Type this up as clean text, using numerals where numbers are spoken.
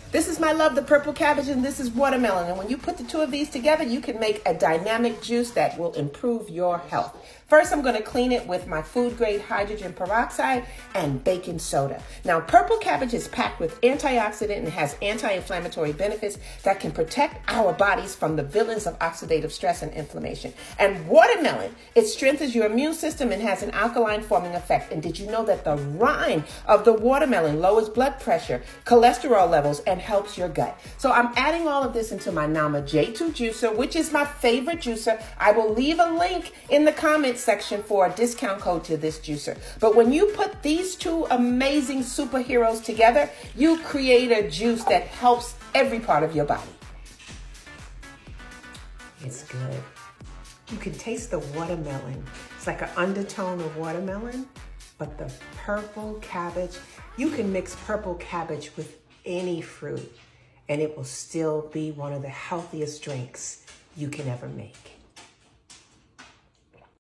This is my love, the purple cabbage, and this is watermelon. And when you put the two of these together, you can make a dynamic juice that will improve your health. First, I'm going to clean it with my food-grade hydrogen peroxide and baking soda. Now, purple cabbage is packed with antioxidant and has anti-inflammatory benefits that can protect our bodies from the villains of oxidative stress and inflammation. And watermelon, it strengthens your immune system and has an alkaline forming effect. And did you know that the rind of the watermelon lowers blood pressure, cholesterol levels, and helps your gut? So I'm adding all of this into my Nama J2 juicer, which is my favorite juicer. I will leave a link in the comments section for a discount code to this juicer. But when you put these two amazing superheroes together, you create a juice that helps every part of your body. It's good. You can taste the watermelon. It's like an undertone of watermelon, but the purple cabbage, you can mix purple cabbage with any fruit and it will still be one of the healthiest drinks you can ever make.